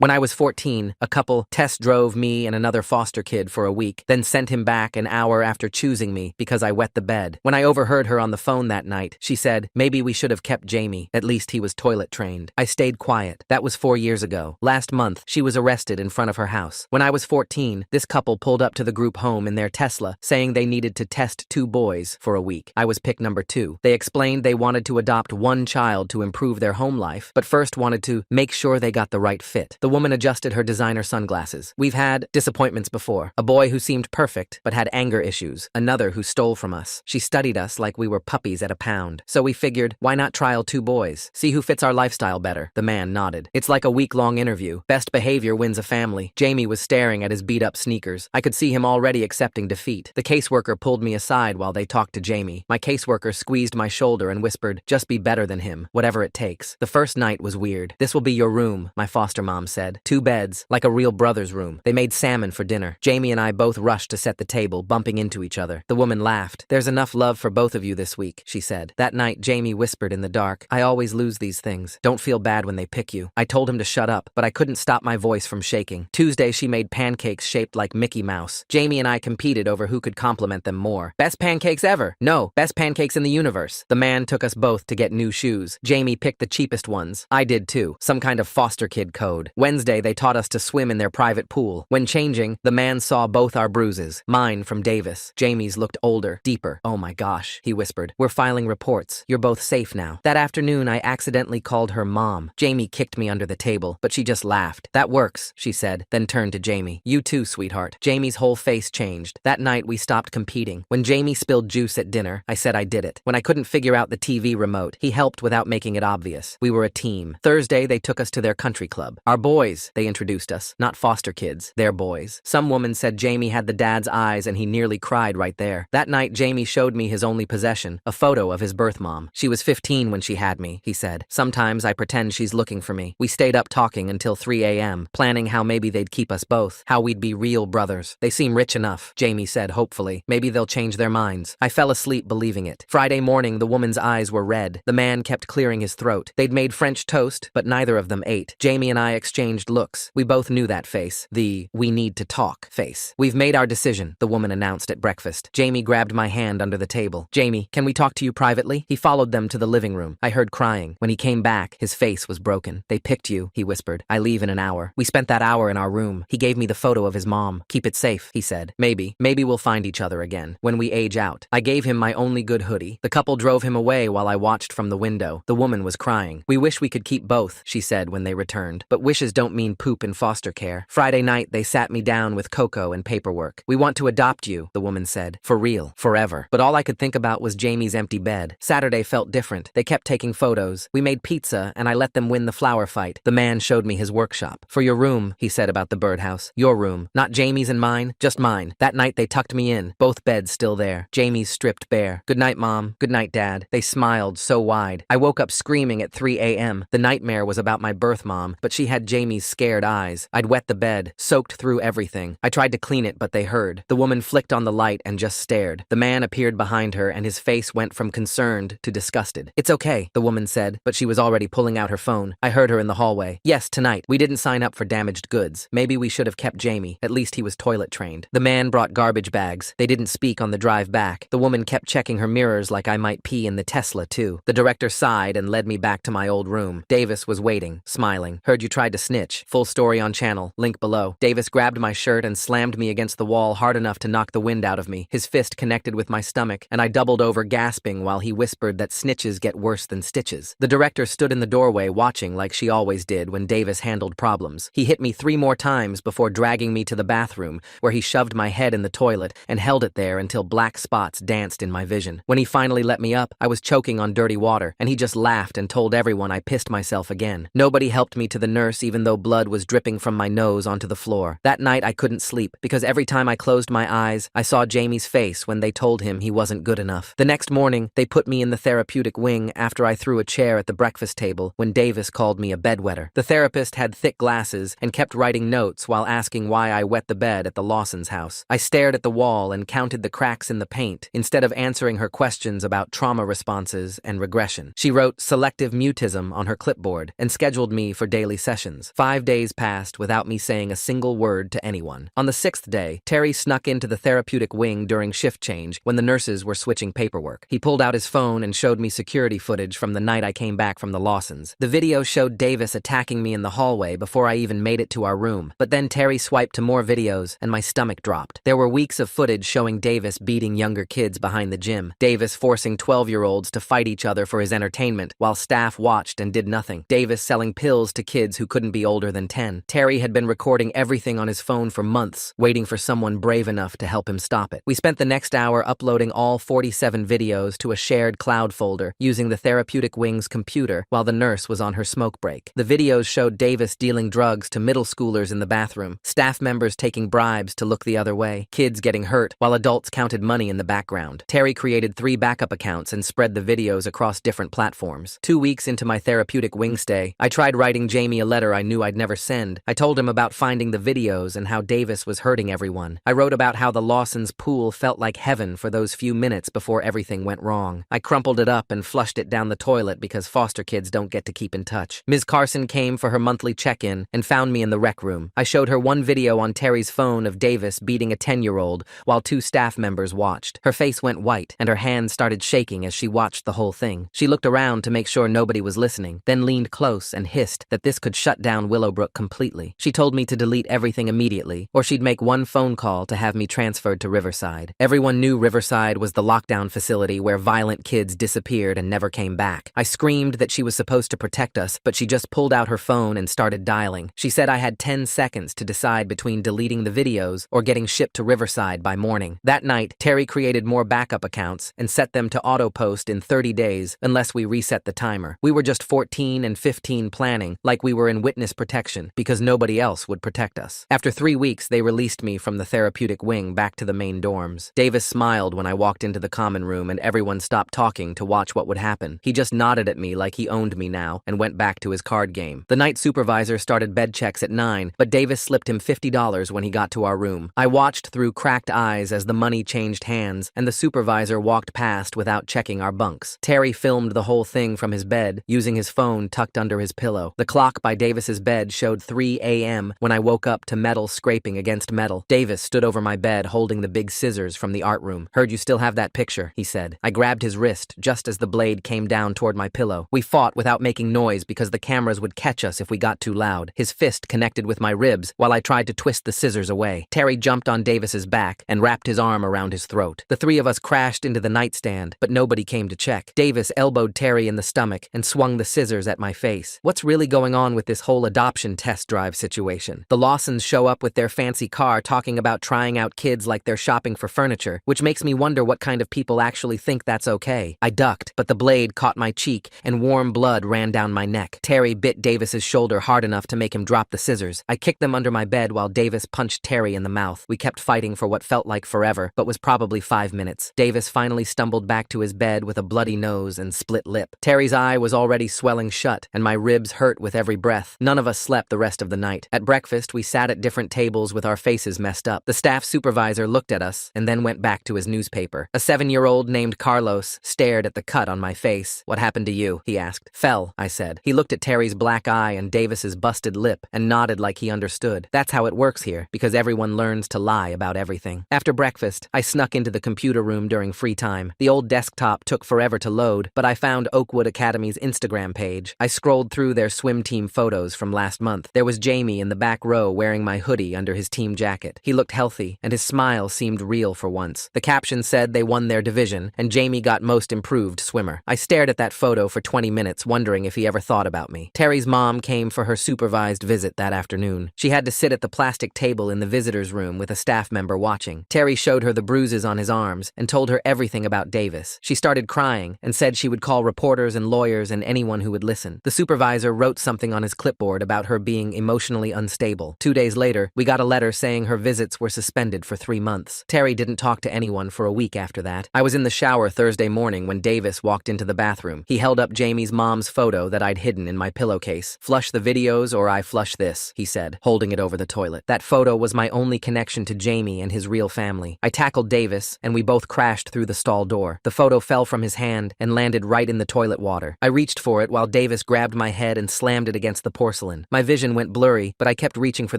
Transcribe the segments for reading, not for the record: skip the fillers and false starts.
When I was 14, a couple test drove me and another foster kid for a week, then sent him back an hour after choosing me because I wet the bed. When I overheard her on the phone that night, she said, maybe we should have kept Jaime. At least he was toilet trained. I stayed quiet. That was 4 years ago. Last month, she was arrested in front of her house. When I was 14, this couple pulled up to the group home in their Tesla, saying they needed to test 2 boys for a week. I was pick number 2. They explained they wanted to adopt 1 child to improve their home life, but first wanted to make sure they got the right fit. The woman adjusted her designer sunglasses. We've had disappointments before. A boy who seemed perfect, but had anger issues. Another who stole from us. She studied us like we were puppies at a pound. So we figured, why not trial 2 boys? See who fits our lifestyle better. The man nodded. It's like a week-long interview. Best behavior wins a family. Jaime was staring at his beat-up sneakers. I could see him already accepting defeat. The caseworker pulled me aside while they talked to Jaime. My caseworker squeezed my shoulder and whispered, just be better than him, whatever it takes. The first night was weird. This will be your room, my foster mom said. 2 beds, like a real brother's room. They made salmon for dinner. Jaime and I both rushed to set the table, bumping into each other. The woman laughed. There's enough love for both of you this week, she said. That night, Jaime whispered in the dark, I always lose these things. Don't feel bad when they pick you. I told him to shut up, but I couldn't stop my voice from shaking. Tuesday, she made pancakes shaped like Mickey Mouse. Jaime and I competed over who could compliment them more. Best pancakes ever. No, best pancakes in the universe. The man took us both to get new shoes. Jaime picked the cheapest ones. I did too. Some kind of foster kid code. Wednesday, they taught us to swim in their private pool. When changing, the man saw both our bruises. Mine from Davis. Jaime's looked older, deeper. Oh my gosh, he whispered. We're filing reports. You're both safe now. That afternoon, I accidentally called her mom. Jaime kicked me under the table, but she just laughed. That works, she said, then turned to Jaime. You too, sweetheart. Jaime's whole face changed. That night, we stopped competing. When Jaime spilled juice at dinner, I said I did it. When I couldn't figure out the TV remote, he helped without making it obvious. We were a team. Thursday, they took us to their country club. Our boys, they introduced us. Not foster kids. They're boys. Some woman said Jaime had the dad's eyes and he nearly cried right there. That night, Jaime showed me his only possession, a photo of his birth mom. She was 15 when she had me, he said. Sometimes I pretend she's looking for me. We stayed up talking until 3 a.m., planning how maybe they'd keep us both, how we'd be real brothers. They seem rich enough, Jaime said hopefully. Maybe they'll change their minds. I fell asleep believing it. Friday morning, the woman's eyes were red. The man kept clearing his throat. They'd made French toast, but neither of them ate. Jaime and I exchanged looks. We both knew that face. The we need to talk face. We've made our decision, the woman announced at breakfast. Jaime grabbed my hand under the table. Jaime, can we talk to you privately? He followed them to the living room. I heard crying. When he came back, his face was broken. They picked you, he whispered. I leave in an hour. We spent that hour in our room. He gave me the photo of his mom. Keep it safe, he said. Maybe we'll find each other again when we age out. I gave him my only good hoodie. The couple drove him away while I watched from the window. The woman was crying. We wish we could keep both, she said when they returned. But wishes don't mean poop in foster care. Friday night, they sat me down with cocoa and paperwork. We want to adopt you, the woman said. For real, forever. But all I could think about was Jaime's empty bed. Saturday felt different. They kept taking photos. We made pizza, and I let them win the flower fight. The man showed me his workshop. For your room, he said about the birdhouse. Your room. Not Jaime's and mine, just mine. That night they tucked me in. Both beds still there. Jaime's stripped bare. Good night, Mom. Good night, Dad. They smiled so wide. I woke up screaming at 3 a.m. The nightmare was about my birth mom, but she had Jaime's scared eyes. I'd wet the bed, soaked through everything. I tried to clean it, but they heard. The woman flicked on the light and just stared. The man appeared behind her, and his face went from concerned to disgusted. It's okay, the woman said, but she was already pulling out her phone. I heard her in the hallway. Yes, tonight. We didn't sign up for damaged goods. Maybe we should have kept Jaime. At least he was toilet trained. The man brought garbage bags. They didn't speak on the drive back. The woman kept checking her mirrors like I might pee in the Tesla too. The director sighed and led me back to my old room. Davis was waiting, smiling. Heard you tried to snitch. Full story on channel. Link below. Davis grabbed my shirt and slammed me against the wall hard enough to knock the wind out of me. His fist connected with my stomach, and I doubled over gasping while he whispered that snitches get worse than stitches. The director stood in the doorway watching like she always did when Davis handled problems. He hit me 3 more times before dragging me to the bathroom, where he shoved my head in the toilet and held it there until black spots danced in my vision. When he finally let me up, I was choking on dirty water, and he just laughed and told everyone I pissed myself again. Nobody helped me to the nurse even though blood was dripping from my nose onto the floor. That night I couldn't sleep because every time I closed my eyes, I saw Jaime's face when they told him he wasn't good enough. The next morning, they put me in the therapeutic wing after I threw a chair at the breakfast table when Davis called me a bedwetter. The therapist had thick glasses and kept writing notes while asking why I wet the bed at the Lawson's house. I stared at the wall and counted the cracks in the paint instead of answering her questions about trauma responses and regression. She wrote selective mutism on her clipboard and scheduled me for daily sessions. lawns. 5 days passed without me saying a single word to anyone. On the 6th day, Terry snuck into the therapeutic wing during shift change when the nurses were switching paperwork. He pulled out his phone and showed me security footage from the night I came back from the Lawsons. The video showed Davis attacking me in the hallway before I even made it to our room. But then Terry swiped to more videos and my stomach dropped. There were weeks of footage showing Davis beating younger kids behind the gym. Davis forcing 12-year-olds to fight each other for his entertainment while staff watched and did nothing. Davis selling pills to kids who couldn't be older than 10. Terry had been recording everything on his phone for months, waiting for someone brave enough to help him stop it. We spent the next hour uploading all 47 videos to a shared cloud folder using the therapeutic wing's computer while the nurse was on her smoke break. The videos showed Davis dealing drugs to middle schoolers in the bathroom, staff members taking bribes to look the other way, kids getting hurt while adults counted money in the background. Terry created 3 backup accounts and spread the videos across different platforms. 2 weeks into my therapeutic wing stay, I tried writing Jaime a letter I knew I'd never send. I told him about finding the videos and how Davis was hurting everyone. I wrote about how the Lawsons' pool felt like heaven for those few minutes before everything went wrong. I crumpled it up and flushed it down the toilet because foster kids don't get to keep in touch. Ms. Carson came for her monthly check-in and found me in the rec room. I showed her one video on Terry's phone of Davis beating a 10-year-old while 2 staff members watched. Her face went white and her hands started shaking as she watched the whole thing. She looked around to make sure nobody was listening, then leaned close and hissed that this could shut down Willowbrook completely. She told me to delete everything immediately, or she'd make one phone call to have me transferred to Riverside. Everyone knew Riverside was the lockdown facility where violent kids disappeared and never came back. I screamed that she was supposed to protect us, but she just pulled out her phone and started dialing. She said I had 10 seconds to decide between deleting the videos or getting shipped to Riverside by morning. That night, Terry created more backup accounts and set them to auto-post in 30 days unless we reset the timer. We were just 14 and 15 planning like we were in witness protection because nobody else would protect us. After 3 weeks, they released me from the therapeutic wing back to the main dorms. Davis smiled when I walked into the common room and everyone stopped talking to watch what would happen. He just nodded at me like he owned me now and went back to his card game. The night supervisor started bed checks at 9, but Davis slipped him $50 when he got to our room. I watched through cracked eyes as the money changed hands and the supervisor walked past without checking our bunks. Terry filmed the whole thing from his bed, using his phone tucked under his pillow. The clock by Davis's bed showed 3 a.m. when I woke up to metal scraping against metal. Davis stood over my bed holding the big scissors from the art room. "Heard you still have that picture," he said. I grabbed his wrist just as the blade came down toward my pillow. We fought without making noise because the cameras would catch us if we got too loud. His fist connected with my ribs while I tried to twist the scissors away. Terry jumped on Davis's back and wrapped his arm around his throat. The 3 of us crashed into the nightstand, but nobody came to check. Davis elbowed Terry in the stomach and swung the scissors at my face. What's really going on with this whole adoption test drive situation? The Lawsons show up with their fancy car talking about trying out kids like they're shopping for furniture, which makes me wonder what kind of people actually think that's okay. I ducked, but the blade caught my cheek and warm blood ran down my neck. Terry bit Davis's shoulder hard enough to make him drop the scissors. I kicked them under my bed while Davis punched Terry in the mouth. We kept fighting for what felt like forever, but was probably 5 minutes. Davis finally stumbled back to his bed with a bloody nose and split lip. Terry's eye was already swelling shut, and my ribs hurt with every breath. None of us slept the rest of the night. At breakfast, we sat at different tables with our faces messed up. The staff supervisor looked at us and then went back to his newspaper. A 7-year-old named Carlos stared at the cut on my face. "What happened to you?" he asked. "Fell," I said. He looked at Terry's black eye and Davis's busted lip and nodded like he understood. That's how it works here, because everyone learns to lie about everything. After breakfast, I snuck into the computer room during free time. The old desktop took forever to load, but I found Oakwood Academy's Instagram page. I scrolled through their swim team photos from last month. There was Jaime in the back row wearing my hoodie under his team jacket. He looked healthy, and his smile seemed real for once. The caption said they won their division, and Jaime got most improved swimmer. I stared at that photo for 20 minutes, wondering if he ever thought about me. Terry's mom came for her supervised visit that afternoon. She had to sit at the plastic table in the visitor's room with a staff member watching. Terry showed her the bruises on his arms and told her everything about Davis. She started crying and said she would call reporters and lawyers and anyone who would listen. The supervisor wrote something on his clipboard about her being emotionally unstable. 2 days later, we got a letter saying her visits were suspended for 3 months. Terry didn't talk to anyone for a week after that. I was in the shower Thursday morning when Davis walked into the bathroom. He held up Jamie's mom's photo that I'd hidden in my pillowcase. "Flush the videos or I flush this," he said, holding it over the toilet. That photo was my only connection to Jaime and his real family. I tackled Davis, and we both crashed through the stall door. The photo fell from his hand and landed right in the toilet water. I reached for it while Davis grabbed my head and slammed it against the porcelain porcelain. My vision went blurry, but I kept reaching for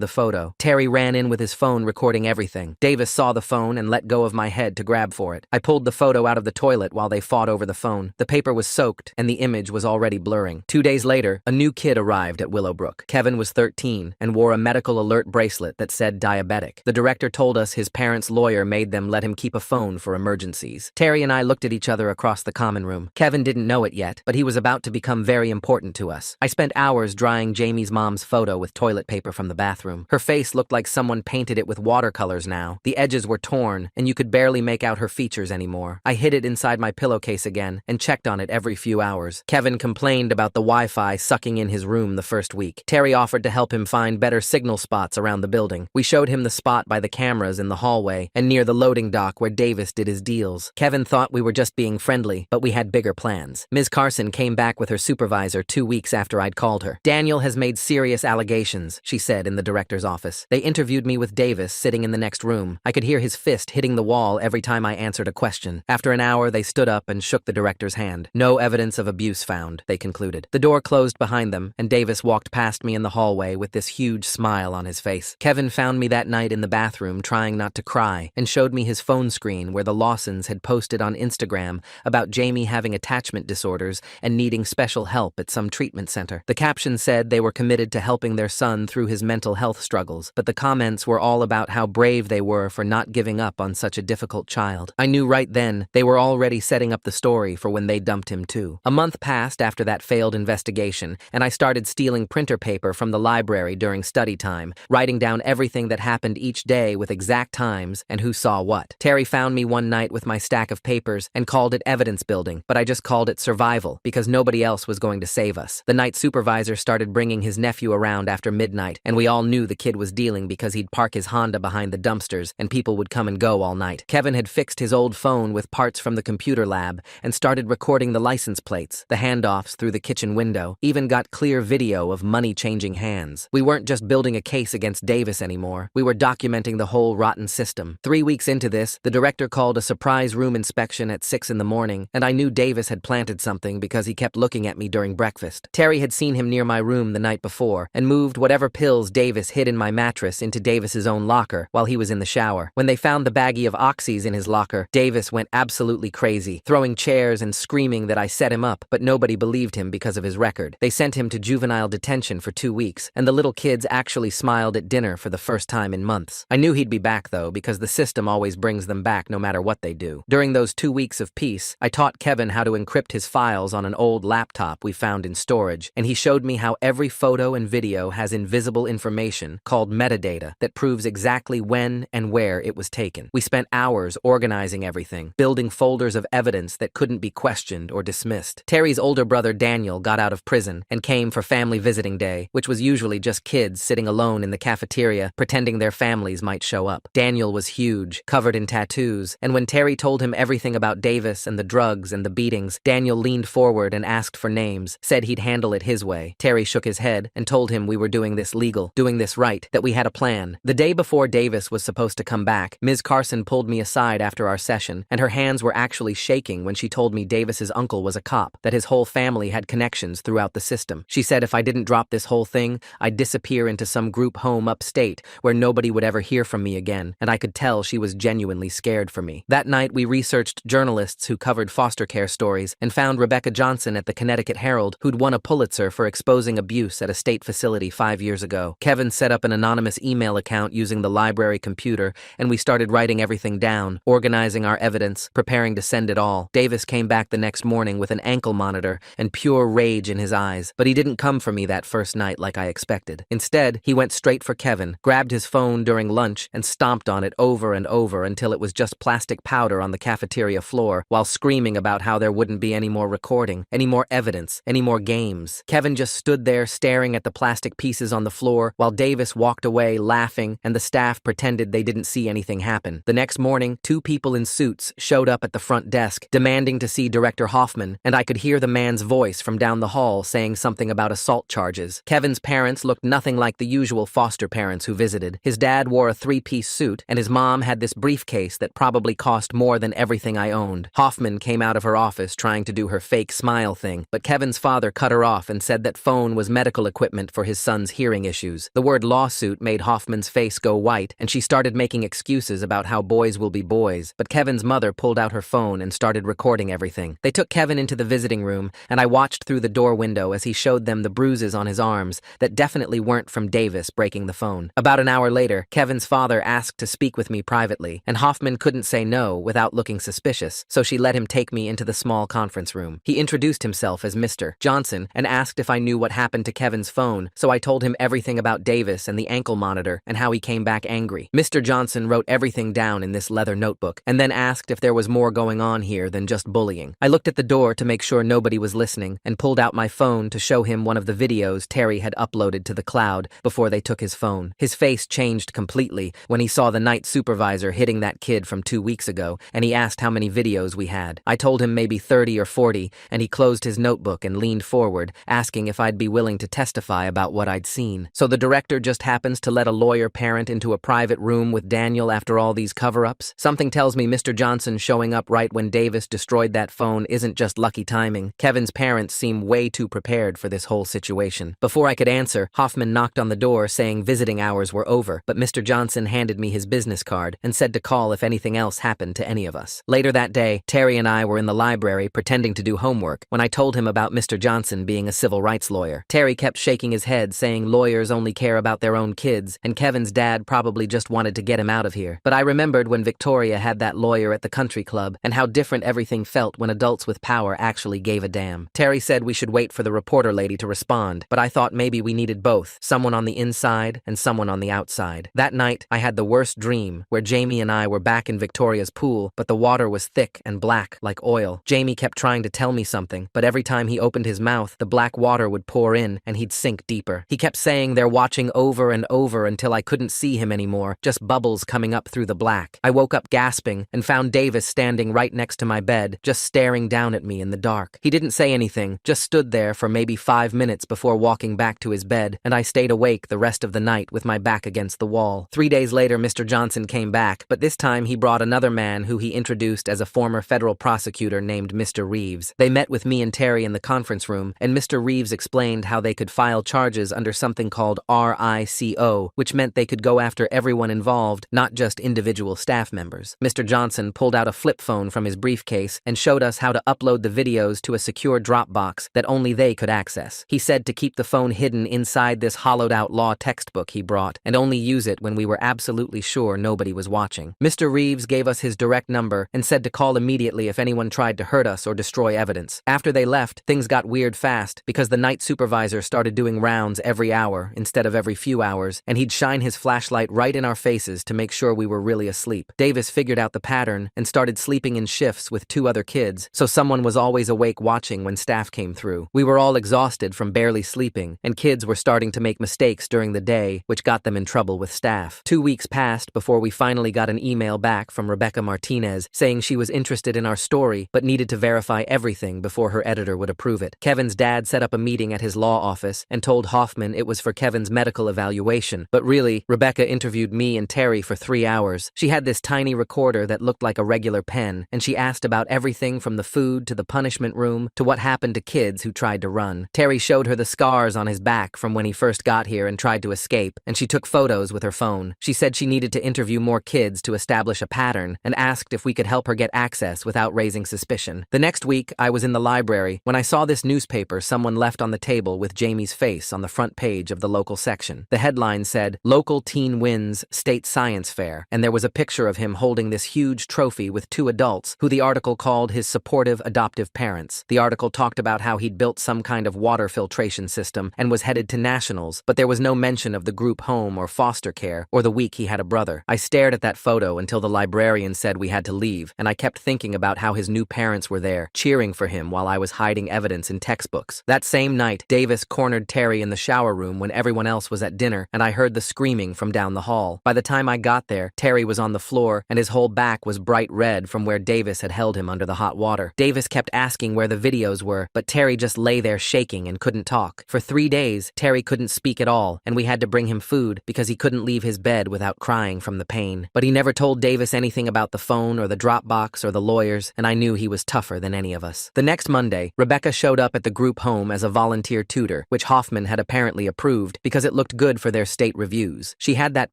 the photo. Terry ran in with his phone recording everything. Davis saw the phone and let go of my head to grab for it. I pulled the photo out of the toilet while they fought over the phone. The paper was soaked, and the image was already blurring. 2 days later, a new kid arrived at Willowbrook. Kevin was 13 and wore a medical alert bracelet that said diabetic. The director told us his parents' lawyer made them let him keep a phone for emergencies. Terry and I looked at each other across the common room. Kevin didn't know it yet, but he was about to become very important to us. I spent hours drying Jamie's mom's photo with toilet paper from the bathroom. Her face looked like someone painted it with watercolors now. The edges were torn, and you could barely make out her features anymore. I hid it inside my pillowcase again and checked on it every few hours. Kevin complained about the Wi-Fi sucking in his room the first week. Terry offered to help him find better signal spots around the building. We showed him the spot by the cameras in the hallway and near the loading dock where Davis did his deals. Kevin thought we were just being friendly, but we had bigger plans. Ms. Carson came back with her supervisor 2 weeks after I'd called her. Daniel has made serious allegations, she said in the director's office. They interviewed me with Davis sitting in the next room. I could hear his fist hitting the wall every time I answered a question. After an hour, they stood up and shook the director's hand. No evidence of abuse found, they concluded. The door closed behind them, and Davis walked past me in the hallway with this huge smile on his face. Kevin found me that night in the bathroom trying not to cry and showed me his phone screen where the Lawsons had posted on Instagram about Jaime having attachment disorders and needing special help at some treatment center. The caption said they were committed to helping their son through his mental health struggles, but the comments were all about how brave they were for not giving up on such a difficult child. I knew right then they were already setting up the story for when they dumped him too. A month passed after that failed investigation, and I started stealing printer paper from the library during study time, writing down everything that happened each day with exact times and who saw what. Terry found me one night with my stack of papers and called it evidence building, but I just called it survival because nobody else was going to save us. The night supervisor started bringing his nephew around after midnight, and we all knew the kid was dealing because he'd park his Honda behind the dumpsters and people would come and go all night. Kevin had fixed his old phone with parts from the computer lab and started recording the license plates, the handoffs through the kitchen window, even got clear video of money changing hands. We weren't just building a case against Davis anymore. We were documenting the whole rotten system. 3 weeks into this, the director called a surprise room inspection at 6 in the morning, and I knew Davis had planted something because he kept looking at me during breakfast. Terry had seen him near my room the night before and moved whatever pills Davis hid in my mattress into Davis's own locker while he was in the shower. When they found the baggie of oxys in his locker, Davis went absolutely crazy, throwing chairs and screaming that I set him up, but nobody believed him because of his record. They sent him to juvenile detention for 2 weeks, and the little kids actually smiled at dinner for the first time in months. I knew he'd be back though, because the system always brings them back no matter what they do. During those 2 weeks of peace, I taught Kevin how to encrypt his files on an old laptop we found in storage, and he showed me how every photo and video has invisible information called metadata that proves exactly when and where it was taken. We spent hours organizing everything, building folders of evidence that couldn't be questioned or dismissed. Terry's older brother Daniel got out of prison and came for family visiting day, which was usually just kids sitting alone in the cafeteria pretending their families might show up. Daniel was huge, covered in tattoos, and when Terry told him everything about Davis and the drugs and the beatings, Daniel leaned forward and asked for names, said he'd handle it his way. Terry shook his head and told him we were doing this legal, doing this right, that we had a plan. The day before Davis was supposed to come back, Ms. Carson pulled me aside after our session, and her hands were actually shaking when she told me Davis's uncle was a cop, that his whole family had connections throughout the system. She said if I didn't drop this whole thing, I'd disappear into some group home upstate where nobody would ever hear from me again, and I could tell she was genuinely scared for me. That night, we researched journalists who covered foster care stories and found Rebecca Johnson at the Connecticut Herald, who'd won a Pulitzer for exposing abuse at a state facility 5 years ago. Kevin set up an anonymous email account using the library computer, and we started writing everything down, organizing our evidence, preparing to send it all. Davis came back the next morning with an ankle monitor and pure rage in his eyes, but he didn't come for me that first night like I expected. Instead, he went straight for Kevin, grabbed his phone during lunch, and stomped on it over and over until it was just plastic powder on the cafeteria floor, while screaming about how there wouldn't be any more recording, any more evidence, any more games. Kevin just stood there staring at the plastic pieces on the floor while Davis walked away laughing and the staff pretended they didn't see anything happen. The next morning, 2 people in suits showed up at the front desk, demanding to see Director Hoffman, and I could hear the man's voice from down the hall saying something about assault charges. Kevin's parents looked nothing like the usual foster parents who visited. His dad wore a 3-piece suit, and his mom had this briefcase that probably cost more than everything I owned. Hoffman came out of her office trying to do her fake smile thing, but Kevin's father cut her off and said that phone was medical medical equipment for his son's hearing issues. The word lawsuit made Hoffman's face go white, and she started making excuses about how boys will be boys, but Kevin's mother pulled out her phone and started recording everything. They took Kevin into the visiting room, and I watched through the door window as he showed them the bruises on his arms that definitely weren't from Davis breaking the phone. About an hour later, Kevin's father asked to speak with me privately, and Hoffman couldn't say no without looking suspicious, so she let him take me into the small conference room. He introduced himself as Mr. Johnson and asked if I knew what happened to Kevin's phone, so I told him everything about Davis and the ankle monitor and how he came back angry. Mr. Johnson wrote everything down in this leather notebook and then asked if there was more going on here than just bullying. I looked at the door to make sure nobody was listening and pulled out my phone to show him one of the videos Terry had uploaded to the cloud before they took his phone. His face changed completely when he saw the night supervisor hitting that kid from 2 weeks ago, and he asked how many videos we had. I told him maybe 30 or 40, and he closed his notebook and leaned forward, asking if I'd be willing to testify about what I'd seen. So the director just happens to let a lawyer parent into a private room with Daniel after all these cover-ups? Something tells me Mr. Johnson showing up right when Davis destroyed that phone isn't just lucky timing. Kevin's parents seem way too prepared for this whole situation. Before I could answer, Hoffman knocked on the door saying visiting hours were over, but Mr. Johnson handed me his business card and said to call if anything else happened to any of us. Later that day, Terry and I were in the library pretending to do homework when I told him about Mr. Johnson being a civil rights lawyer. Terry kept shaking his head, saying lawyers only care about their own kids, and Kevin's dad probably just wanted to get him out of here. But I remembered when Victoria had that lawyer at the country club and how different everything felt when adults with power actually gave a damn. Terry said we should wait for the reporter lady to respond, but I thought maybe we needed both, someone on the inside and someone on the outside. That night, I had the worst dream, where Jaime and I were back in Victoria's pool, but the water was thick and black like oil. Jaime kept trying to tell me something, but every time he opened his mouth, the black water would pour in and he'd sink deeper. He kept saying they're watching over and over until I couldn't see him anymore, just bubbles coming up through the black. I woke up gasping and found Davis standing right next to my bed, just staring down at me in the dark. He didn't say anything, just stood there for maybe 5 minutes before walking back to his bed, and I stayed awake the rest of the night with my back against the wall. 3 days later, Mr. Johnson came back, but this time he brought another man who he introduced as a former federal prosecutor named Mr. Reeves. They met with me and Terry in the conference room, and Mr. Reeves explained how they could file charges under something called RICO, which meant they could go after everyone involved, not just individual staff members. Mr. Johnson pulled out a flip phone from his briefcase and showed us how to upload the videos to a secure Dropbox that only they could access. He said to keep the phone hidden inside this hollowed-out law textbook he brought, and only use it when we were absolutely sure nobody was watching. Mr. Reeves gave us his direct number and said to call immediately if anyone tried to hurt us or destroy evidence. After they left, things got weird fast because the night supervisor started doing rounds every hour instead of every few hours, and he'd shine his flashlight right in our faces to make sure we were really asleep. Davis figured out the pattern and started sleeping in shifts with 2 other kids, so someone was always awake watching when staff came through. We were all exhausted from barely sleeping, and kids were starting to make mistakes during the day, which got them in trouble with staff. 2 weeks passed before we finally got an email back from Rebecca Martinez saying she was interested in our story but needed to verify everything before her editor would approve it. Kevin's dad set up a meeting at his law office and told Hoffman it was for Kevin's medical evaluation, but really, Rebecca interviewed me and Terry for 3 hours. She had this tiny recorder that looked like a regular pen, and she asked about everything from the food to the punishment room to what happened to kids who tried to run. Terry showed her the scars on his back from when he first got here and tried to escape, and she took photos with her phone. She said she needed to interview more kids to establish a pattern and asked if we could help her get access without raising suspicion. The next week, I was in the library when I saw this newspaper someone left on the table with Jaime's face on the front page of the local section. The headline said, "Local Teen Wins State Science Fair," and there was a picture of him holding this huge trophy with 2 adults who the article called his supportive adoptive parents. The article talked about how he'd built some kind of water filtration system and was headed to nationals, but there was no mention of the group home or foster care or the week he had a brother. I stared at that photo until the librarian said we had to leave, and I kept thinking about how his new parents were there, cheering for him while I was hiding evidence in textbooks. That same night, Davis cornered Terry in the shower room when everyone else was at dinner, and I heard the screaming from down the hall. By the time I got there, Terry was on the floor, and his whole back was bright red from where Davis had held him under the hot water. Davis kept asking where the videos were, but Terry just lay there shaking and couldn't talk. For 3 days, Terry couldn't speak at all, and we had to bring him food because he couldn't leave his bed without crying from the pain. But he never told Davis anything about the phone or the Dropbox or the lawyers, and I knew he was tougher than any of us. The next Monday, Rebecca showed up at the group home as a volunteer tutor, recorder, which Hoffman had apparently approved because it looked good for their state reviews. She had that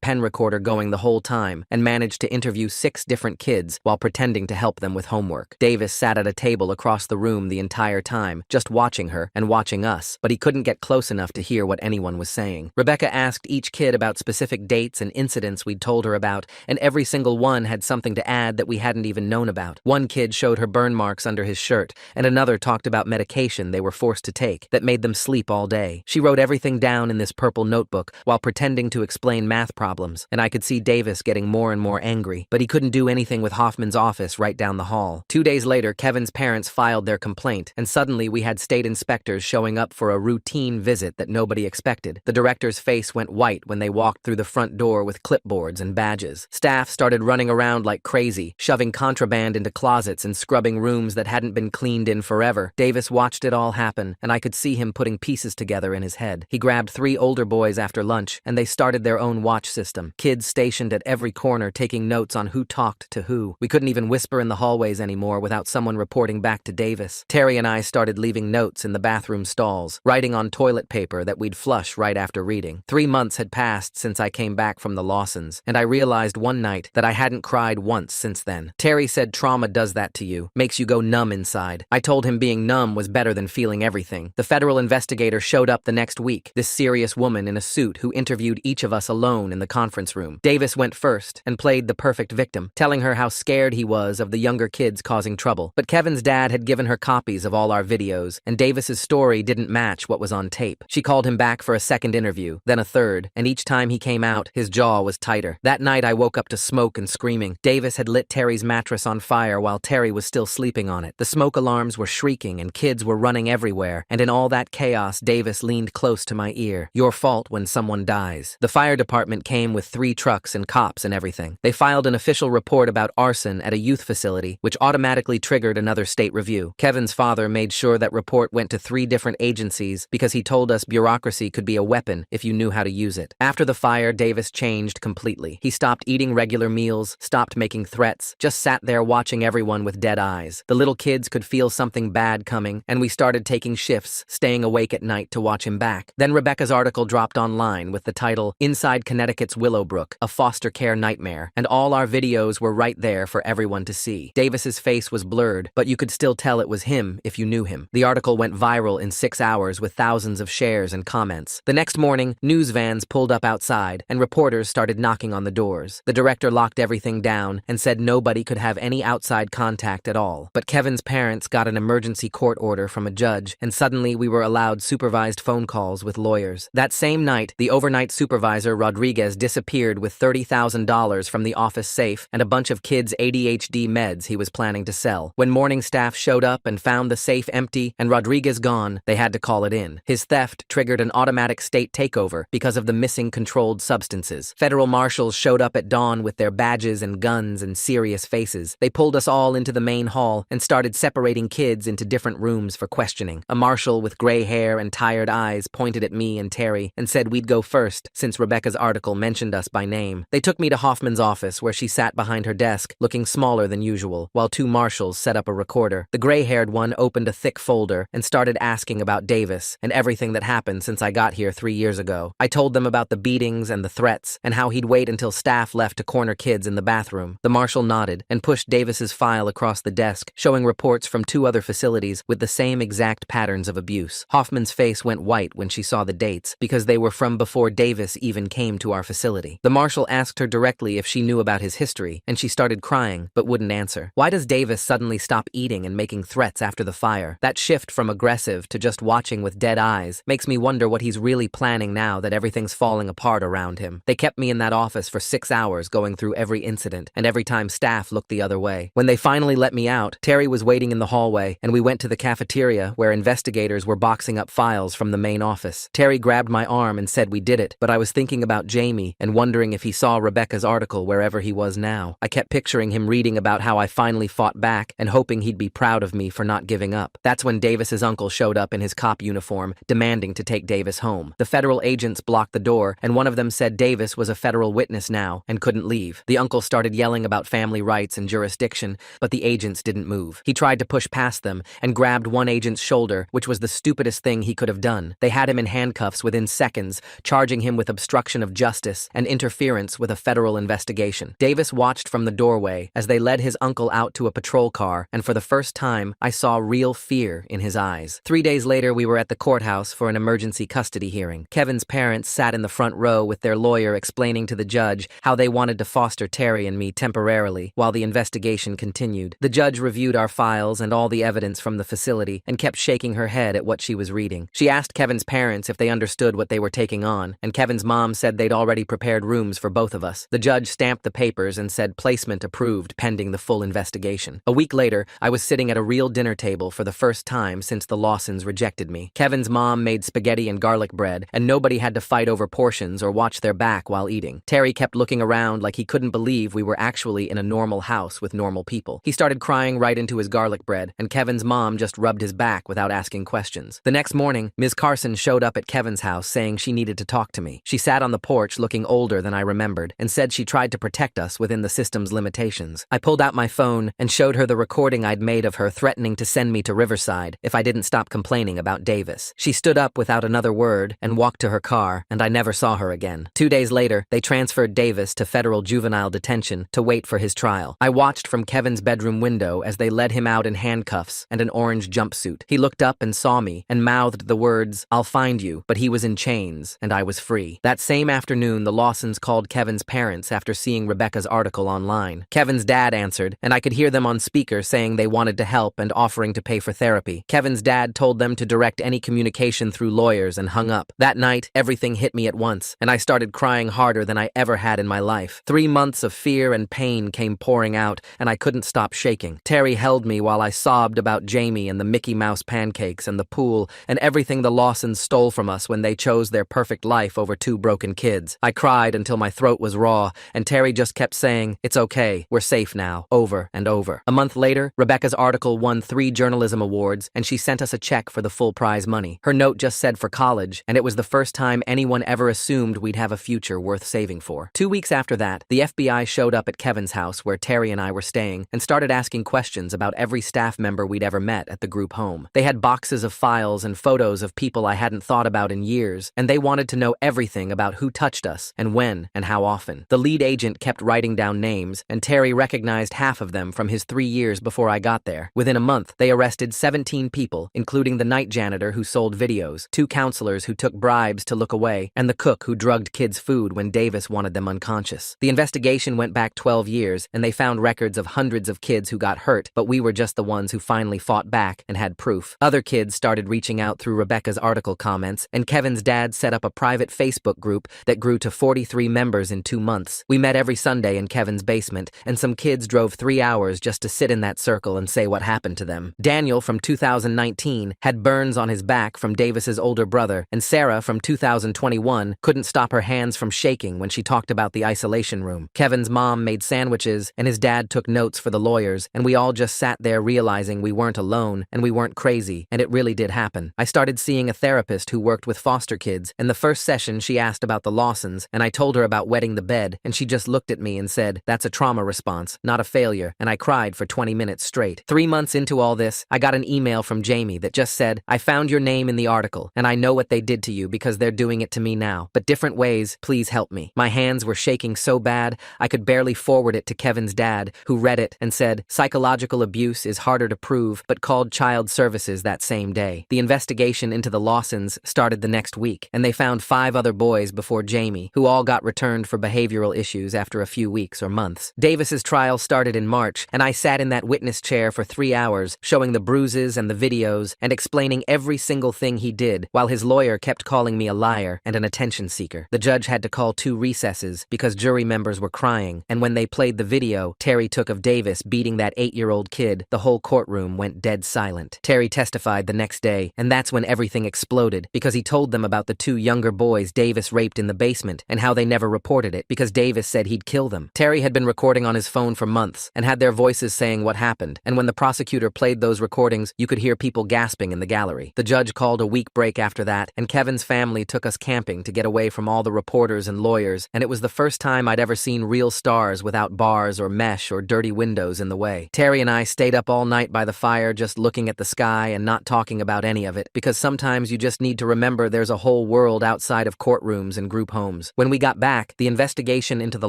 pen recorder going the whole time and managed to interview 6 different kids while pretending to help them with homework. Davis sat at a table across the room the entire time, just watching her and watching us, but he couldn't get close enough to hear what anyone was saying. Rebecca asked each kid about specific dates and incidents we'd told her about, and every single one had something to add that we hadn't even known about. One kid showed her burn marks under his shirt, and another talked about medication they were forced to take that made them sleep all day. She wrote everything down in this purple notebook while pretending to explain math problems, and I could see Davis getting more and more angry, but he couldn't do anything with Hoffman's office right down the hall. 2 days later, Kevin's parents filed their complaint, and suddenly we had state inspectors showing up for a routine visit that nobody expected. The director's face went white when they walked through the front door with clipboards and badges. Staff started running around like crazy, shoving contraband into closets and scrubbing rooms that hadn't been cleaned in forever. Davis watched it all happen, and I could see him putting pieces together in his head. He grabbed 3 older boys after lunch, and they started their own watch system. Kids stationed at every corner taking notes on who talked to who. We couldn't even whisper in the hallways anymore without someone reporting back to Davis. Terry and I started leaving notes in the bathroom stalls, writing on toilet paper that we'd flush right after reading. 3 months had passed since I came back from the Lawsons, and I realized one night that I hadn't cried once since then. Terry said trauma does that to you, makes you go numb inside. I told him being numb was better than feeling everything. The federal investigator showed up the next week, this serious woman in a suit who interviewed each of us alone in the conference room. Davis went first and played the perfect victim, telling her how scared he was of the younger kids causing trouble. But Kevin's dad had given her copies of all our videos, and Davis's story didn't match what was on tape. She called him back for a second interview, then a third, and each time he came out, his jaw was tighter. That night I woke up to smoke and screaming. Davis had lit Terry's mattress on fire while Terry was still sleeping on it. The smoke alarms were shrieking and kids were running everywhere, and in all that chaos, Davis leaned close to my ear. Your fault when someone dies. The fire department came with 3 trucks and cops and everything. They filed an official report about arson at a youth facility, which automatically triggered another state review. Kevin's father made sure that report went to 3 different agencies because he told us bureaucracy could be a weapon if you knew how to use it. After the fire, Davis changed completely. He stopped eating regular meals, stopped making threats, just sat there watching everyone with dead eyes. The little kids could feel something bad coming, and we started taking shifts, staying awake at night to watch him back. Then Rebecca's article dropped online with the title, Inside Connecticut's Willowbrook, a foster care nightmare, and all our videos were right there for everyone to see. Davis's face was blurred, but you could still tell it was him if you knew him. The article went viral in 6 hours with thousands of shares and comments. The next morning, news vans pulled up outside, and reporters started knocking on the doors. The director locked everything down and said nobody could have any outside contact at all. But Kevin's parents got an emergency court order from a judge, and suddenly we were allowed supervised phone calls with lawyers. That same night, the overnight supervisor, Rodriguez, disappeared with $30,000 from the office safe and a bunch of kids' ADHD meds he was planning to sell. When morning staff showed up and found the safe empty and Rodriguez gone, they had to call it in. His theft triggered an automatic state takeover because of the missing controlled substances. Federal marshals showed up at dawn with their badges and guns and serious faces. They pulled us all into the main hall and started separating kids into different rooms for questioning. A marshal with gray hair and tired eyes pointed at me and Terry and said we'd go first since Rebecca's article mentioned us by name. They took me to Hoffman's office where she sat behind her desk, looking smaller than usual, while 2 marshals set up a recorder. The gray-haired one opened a thick folder and started asking about Davis and everything that happened since I got here 3 years ago. I told them about the beatings and the threats and how he'd wait until staff left to corner kids in the bathroom. The marshal nodded and pushed Davis's file across the desk, showing reports from 2 other facilities with the same exact patterns of abuse. Hoffman's face went white when she saw the dates because they were from before Davis even came to our facility. The marshal asked her directly if she knew about his history, and she started crying but wouldn't answer. Why does Davis suddenly stop eating and making threats after the fire? That shift from aggressive to just watching with dead eyes makes me wonder what he's really planning now that everything's falling apart around him. They kept me in that office for 6 hours going through every incident, and every time staff looked the other way. When they finally let me out, Terry was waiting in the hallway, and we went to the cafeteria where investigators were boxing up files from the main office. Terry grabbed my arm and said we did it, but I was thinking about Jaime and wondering if he saw Rebecca's article wherever he was now. I kept picturing him reading about how I finally fought back and hoping he'd be proud of me for not giving up. That's when Davis's uncle showed up in his cop uniform, demanding to take Davis home. The federal agents blocked the door, and one of them said Davis was a federal witness now and couldn't leave. The uncle started yelling about family rights and jurisdiction, but the agents didn't move. He tried to push past them and grabbed one agent's shoulder, which was the stupidest thing he he could have done. They had him in handcuffs within seconds, charging him with obstruction of justice and interference with a federal investigation. Davis watched from the doorway as they led his uncle out to a patrol car, and for the first time, I saw real fear in his eyes. 3 days later, we were at the courthouse for an emergency custody hearing. Kevin's parents sat in the front row with their lawyer explaining to the judge how they wanted to foster Terry and me temporarily while the investigation continued. The judge reviewed our files and all the evidence from the facility and kept shaking her head at what she was reading. She asked Kevin's parents if they understood what they were taking on, and Kevin's mom said they'd already prepared rooms for both of us. The judge stamped the papers and said placement approved pending the full investigation. A week later, I was sitting at a real dinner table for the first time since the Lawsons rejected me. Kevin's mom made spaghetti and garlic bread, and nobody had to fight over portions or watch their back while eating. Terry kept looking around like he couldn't believe we were actually in a normal house with normal people. He started crying right into his garlic bread, and Kevin's mom just rubbed his back without asking questions. The next morning, Ms. Carson showed up at Kevin's house saying she needed to talk to me. She sat on the porch looking older than I remembered and said she tried to protect us within the system's limitations. I pulled out my phone and showed her the recording I'd made of her threatening to send me to Riverside if I didn't stop complaining about Davis. She stood up without another word and walked to her car, and I never saw her again. 2 days later, they transferred Davis to federal juvenile detention to wait for his trial. I watched from Kevin's bedroom window as they led him out in handcuffs and an orange jumpsuit. He looked up and saw me and mouthed the words, "I'll find you," but he was in chains and I was free. That same afternoon, the Lawsons called Kevin's parents after seeing Rebecca's article online. Kevin's dad answered, and I could hear them on speaker saying they wanted to help and offering to pay for therapy. Kevin's dad told them to direct any communication through lawyers and hung up. That night, everything hit me at once, and I started crying harder than I ever had in my life. 3 months of fear and pain came pouring out, and I couldn't stop shaking. Terry held me while I sobbed about Jaime and the Mickey Mouse pancakes and the pool and everything the Lawsons stole from us when they chose their perfect life over 2 broken kids. I cried until my throat was raw, and Terry just kept saying, "It's okay, we're safe now," over and over. A month later, Rebecca's article won 3 journalism awards, and she sent us a check for the full prize money. Her note just said for college, and it was the first time anyone ever assumed we'd have a future worth saving for. 2 weeks after that, the FBI showed up at Kevin's house where Terry and I were staying and started asking questions about every staff member we'd ever met at the group home. They had boxes of files and photos of people I hadn't thought about in years, and they wanted to know everything about who touched us and when and how often. The lead agent kept writing down names, and Terry recognized half of them from his 3 years before I got there. Within a month, they arrested 17 people, including the night janitor who sold videos, 2 counselors who took bribes to look away, and the cook who drugged kids' food when Davis wanted them unconscious. The investigation went back 12 years, and they found records of hundreds of kids who got hurt, but we were just the ones who finally fought back and had proof. Other kids started reaching out through Rebecca's article comments, and Kevin's dad set up a private Facebook group that grew to 43 members in 2 months. We met every Sunday in Kevin's basement, and some kids drove 3 hours just to sit in that circle and say what happened to them. Daniel from 2019 had burns on his back from Davis's older brother, and Sarah from 2021 couldn't stop her hands from shaking when she talked about the isolation room. Kevin's mom made sandwiches, and his dad took notes for the lawyers, and we all just sat there realizing we weren't alone, and we weren't crazy, and it really did happen. I started seeing a therapist who worked with foster kids, and the first session she asked about the Lawsons, and I told her about wetting the bed, and she just looked at me and said, "That's a trauma response, not a failure," and I cried for 20 minutes straight. 3 months into all this, I got an email from Jaime that just said, "I found your name in the article, and I know what they did to you because they're doing it to me now, but different ways, please help me." My hands were shaking so bad, I could barely forward it to Kevin's dad, who read it and said, "Psychological abuse is harder to prove," but called child services that same day. The investigation into the Lawsons started the next week, and they found 5 other boys before Jaime, who all got returned for behavioral issues after a few weeks or months. Davis's trial started in March, and I sat in that witness chair for 3 hours, showing the bruises and the videos and explaining every single thing he did, while his lawyer kept calling me a liar and an attention seeker. The judge had to call 2 recesses because jury members were crying, and when they played the video Terry took of Davis beating that 8-year-old kid, the whole courtroom went dead silent. Terry testified the next day, and that's when everything exploded because he told them about the 2 younger boys Davis raped in the basement and how they never reported it because Davis said he'd kill them. Terry had been recording on his phone for months and had their voices saying what happened, and when the prosecutor played those recordings, you could hear people gasping in the gallery. The judge called a week break after that, and Kevin's family took us camping to get away from all the reporters and lawyers, and it was the first time I'd ever seen real stars without bars or mesh or dirty windows in the way. Terry and I stayed up all night by the fire just looking at the sky and not talking about any of it because because sometimes you just need to remember there's a whole world outside of courtrooms and group homes. When we got back, the investigation into the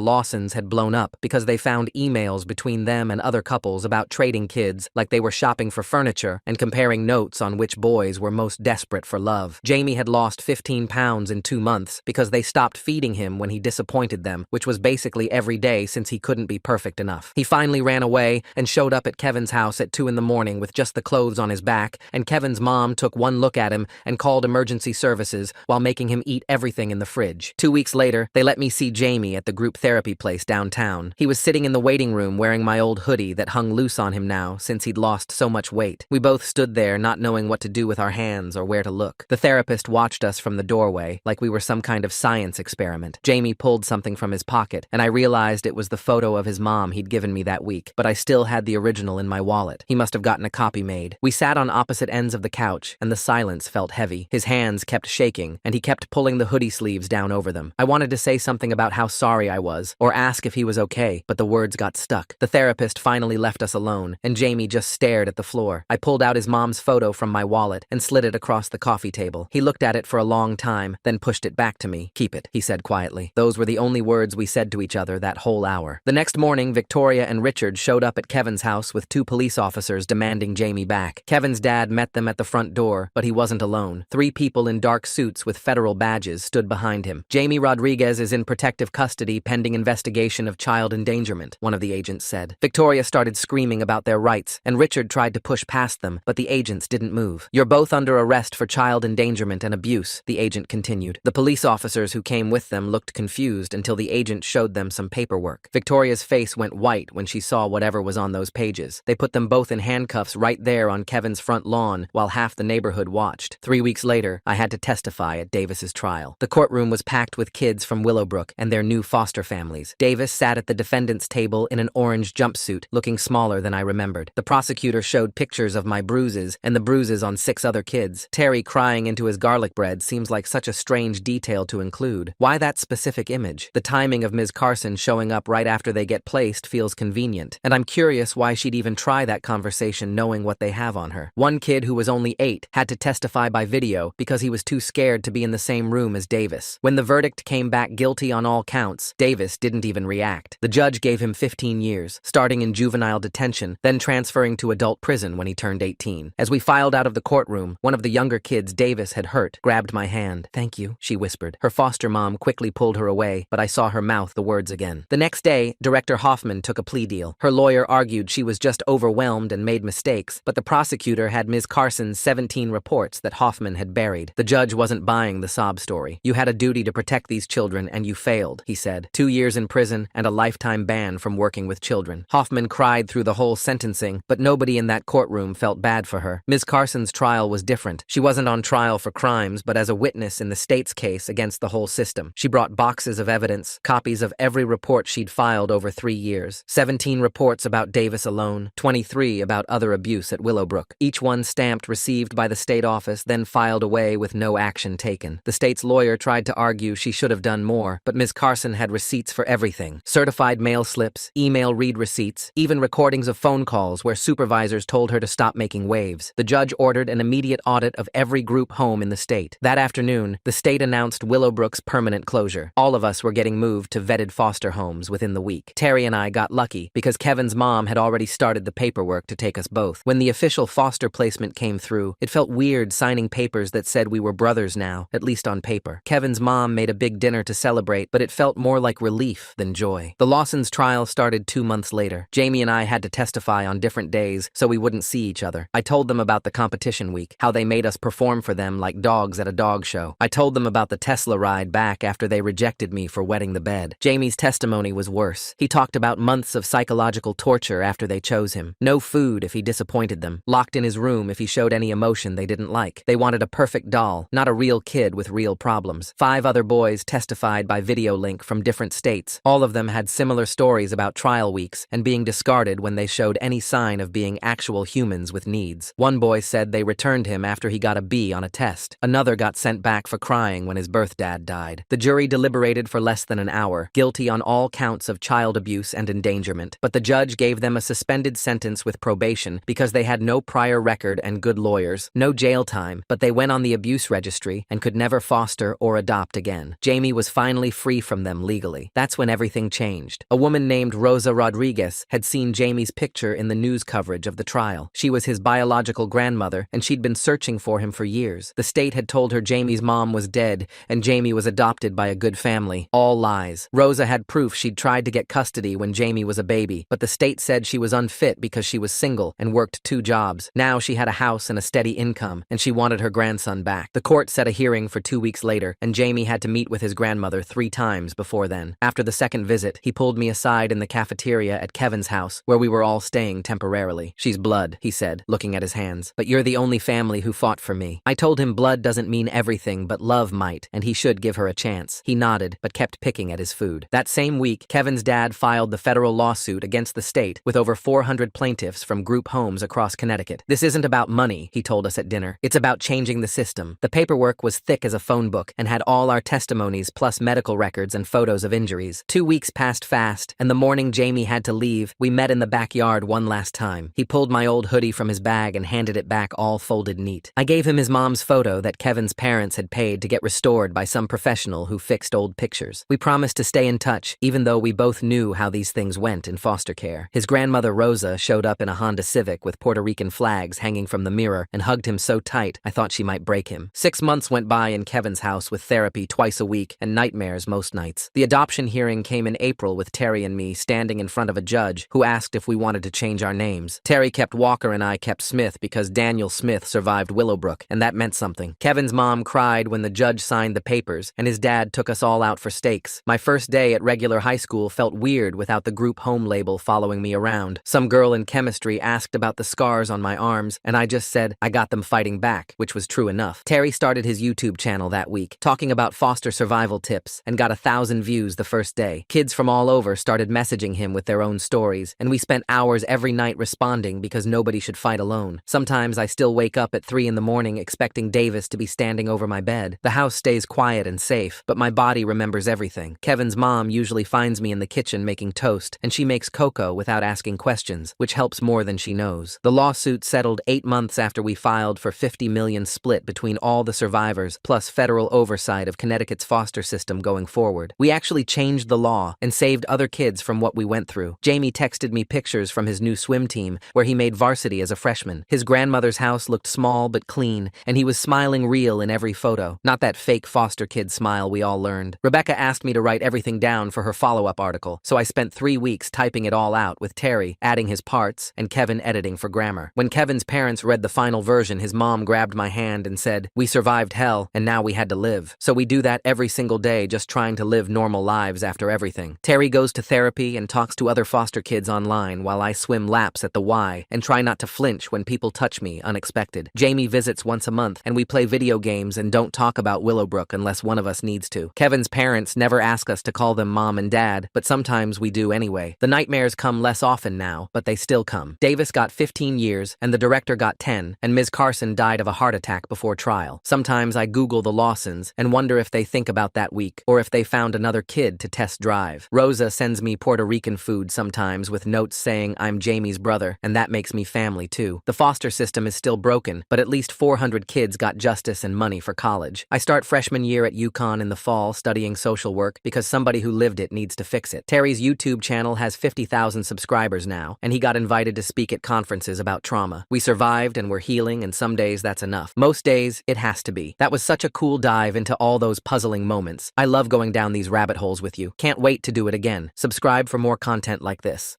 Lawsons had blown up because they found emails between them and other couples about trading kids like they were shopping for furniture and comparing notes on which boys were most desperate for love. Jaime had lost 15 pounds in 2 months because they stopped feeding him when he disappointed them, which was basically every day since he couldn't be perfect enough. He finally ran away and showed up at Kevin's house at 2 in the morning with just the clothes on his back, and Kevin's mom took one look at him and called emergency services while making him eat everything in the fridge. 2 weeks later, they let me see Jaime at the group therapy place downtown. He was sitting in the waiting room wearing my old hoodie that hung loose on him now since he'd lost so much weight. We both stood there not knowing what to do with our hands or where to look. The therapist watched us from the doorway like we were some kind of science experiment. Jaime pulled something from his pocket, and I realized it was the photo of his mom he'd given me that week, but I still had the original in my wallet. He must have gotten a copy made. We sat on opposite ends of the couch, and the silence felt heavy. His hands kept shaking, and he kept pulling the hoodie sleeves down over them. I wanted to say something about how sorry I was, or ask if he was okay, but the words got stuck. The therapist finally left us alone, and Jaime just stared at the floor. I pulled out his mom's photo from my wallet and slid it across the coffee table. He looked at it for a long time, then pushed it back to me. "Keep it," he said quietly. Those were the only words we said to each other that whole hour. The next morning, Victoria and Richard showed up at Kevin's house with 2 police officers demanding Jaime back. Kevin's dad met them at the front door, but he wasn't alone. 3 people in dark suits with federal badges stood behind him. "Jaime Rodriguez is in protective custody pending investigation of child endangerment," one of the agents said. Victoria started screaming about their rights, and Richard tried to push past them, but the agents didn't move. "You're both under arrest for child endangerment and abuse," the agent continued. The police officers who came with them looked confused until the agent showed them some paperwork. Victoria's face went white when she saw whatever was on those pages. They put them both in handcuffs right there on Kevin's front lawn while half the neighborhood watched. 3 weeks later, I had to testify at Davis's trial. The courtroom was packed with kids from Willowbrook and their new foster families. Davis sat at the defendant's table in an orange jumpsuit, looking smaller than I remembered. The prosecutor showed pictures of my bruises and the bruises on 6 other kids. Terry crying into his garlic bread seems like such a strange detail to include. Why that specific image? The timing of Ms. Carson showing up right after they get placed feels convenient, and I'm curious why she'd even try that conversation knowing what they have on her. One kid who was only 8 had to testify by video because he was too scared to be in the same room as Davis. When the verdict came back guilty on all counts, Davis didn't even react. The judge gave him 15 years, starting in juvenile detention, then transferring to adult prison when he turned 18. As we filed out of the courtroom, one of the younger kids Davis had hurt grabbed my hand. "Thank you," she whispered. Her foster mom quickly pulled her away, but I saw her mouth the words again. The next day, Director Hoffman took a plea deal. Her lawyer argued she was just overwhelmed and made mistakes, but the prosecutor had Ms. Carson's 17 reports that Hoffman had buried. The judge wasn't buying the sob story. "You had a duty to protect these children, and you failed," he said. 2 years in prison and a lifetime ban from working with children. Hoffman cried through the whole sentencing, but nobody in that courtroom felt bad for her. Ms. Carson's trial was different. She wasn't on trial for crimes, but as a witness in the state's case against the whole system. She brought boxes of evidence, copies of every report she'd filed over 3 years. 17 reports about Davis alone, 23 about other abuse at Willowbrook. Each one stamped received by the state office, then filed away with no action taken. The state's lawyer tried to argue she should have done more, but Ms. Carson had receipts for everything. Certified mail slips, email read receipts, even recordings of phone calls where supervisors told her to stop making waves. The judge ordered an immediate audit of every group home in the state. That afternoon, the state announced Willowbrook's permanent closure. All of us were getting moved to vetted foster homes within the week. Terry and I got lucky because Kevin's mom had already started the paperwork to take us both. When the official foster placement came through, it felt weird signing papers that said we were brothers now, at least on paper. Kevin's mom made a big dinner to celebrate, but it felt more like relief than joy. The Lawsons' trial started 2 months later. Jaime and I had to testify on different days so we wouldn't see each other. I told them about the competition week, how they made us perform for them like dogs at a dog show. I told them about the Tesla ride back after they rejected me for wetting the bed. Jaime's testimony was worse. He talked about months of psychological torture after they chose him. No food if he disappointed them. Locked in his room if he showed any emotion they didn't like. They wanted a perfect doll, not a real kid with real problems. 5 other boys testified by video link from different states. All of them had similar stories about trial weeks and being discarded when they showed any sign of being actual humans with needs. One boy said they returned him after he got a B on a test. Another got sent back for crying when his birth dad died. The jury deliberated for less than an hour, guilty on all counts of child abuse and endangerment, but the judge gave them a suspended sentence with probation because they had no prior record and good lawyers. No jail time, but they went on the abuse registry and could never foster or adopt again. Jaime was finally free from them legally. That's when everything changed. A woman named Rosa Rodriguez had seen Jaime's picture in the news coverage of the trial. She was his biological grandmother, and she'd been searching for him for years. The state had told her Jaime's mom was dead, and Jaime was adopted by a good family. All lies. Rosa had proof she'd tried to get custody when Jaime was a baby, but the state said she was unfit because she was single and worked 2 jobs. Now she had a house and a steady income, and she wanted her grandson back. The court set a hearing for 2 weeks later, and Jaime had to meet with his grandmother 3 times before then. After the second visit, he pulled me aside in the cafeteria at Kevin's house, where we were all staying temporarily. "She's blood," he said, looking at his hands. "But you're the only family who fought for me." I told him blood doesn't mean everything, but love might, and he should give her a chance. He nodded, but kept picking at his food. That same week, Kevin's dad filed the federal lawsuit against the state with over 400 plaintiffs from group homes across Connecticut. "This isn't about money," he told us at dinner. "It's about changing the system." The paperwork was thick as a phone book and had all our testimonies plus medical records and photos of injuries. 2 weeks passed fast, and the morning Jaime had to leave, we met in the backyard one last time. He pulled my old hoodie from his bag and handed it back all folded neat. I gave him his mom's photo that Kevin's parents had paid to get restored by some professional who fixed old pictures. We promised to stay in touch, even though we both knew how these things went in foster care. His grandmother Rosa showed up in a Honda Civic with Puerto Rican flags hanging from the mirror and hugged him so tight I thought she might break him. 6 months went by in Kevin's house with therapy twice a week and nightmares most nights. The adoption hearing came in April with Terry and me standing in front of a judge who asked if we wanted to change our names. Terry kept Walker and I kept Smith because Daniel Smith survived Willowbrook, and that meant something. Kevin's mom cried when the judge signed the papers, and his dad took us all out for steaks. My first day at regular high school felt weird without the group home label following me around. Some girl in chemistry asked about the scars on my arms, and I just said I got them fighting back, which was true enough. Terry started his YouTube channel that week, talking about foster survival tips, and got 1,000 views the first day. Kids from all over started messaging him with their own stories, and we spent hours every night responding because nobody should fight alone. Sometimes I still wake up at 3 in the morning expecting Davis to be standing over my bed. The house stays quiet and safe, but my body remembers everything. Kevin's mom usually finds me in the kitchen making toast, and she makes cocoa without asking questions, which helps more than she knows. The lawsuit settled 8 months after we filed for $50 million split between all the survivors, plus federal oversight of Connecticut's foster system going forward. We actually changed the law and saved other kids from what we went through. Jaime texted me pictures from his new swim team, where he made varsity as a freshman. His grandmother's house looked small but clean, and he was smiling real in every photo, not that fake foster kid smile we all learned. Rebecca asked me to write everything down for her follow-up article, so I spent 3 weeks typing it all out with Terry adding his parts and Kevin editing for grammar. When Kevin's parents read the final version, his mom grabbed my hand and said, "We survived hell, and now we had to live." So we do that every single day, just trying to live normal lives after everything. Terry goes to therapy and talks to other foster kids online while I swim laps at the Y and try not to flinch when people touch me unexpected. Jaime visits once a month, and we play video games and don't talk about Willowbrook unless one of us needs to. Kevin's parents never ask us to call them mom and dad, but sometimes we do anyway. The nightmares come less often now, but they still come. Davis got 15 years, and the director got 10, and Ms. Carson died of a heart attack before trial. Sometimes I Google the Lawsons and wonder if they think about that week, or if they found another kid to test drive. Rosa sends me Puerto Rican food sometimes with notes saying I'm Jaime's brother, and that makes me family too. The foster system is still broken, but at least 400 kids got justice and money for college. I start freshman year at UConn in the fall studying social work because somebody who lived it needs to fix it. Terry's YouTube channel has 50,000 subscribers now, and he got invited to speak at conferences about trauma. We survived and we're healing, and some days that's enough. Most days, it has to be. That was such a cool dive into all those puzzling moments. I love going down these rabbit holes with you. Can't wait to do it again. Subscribe for more content like this.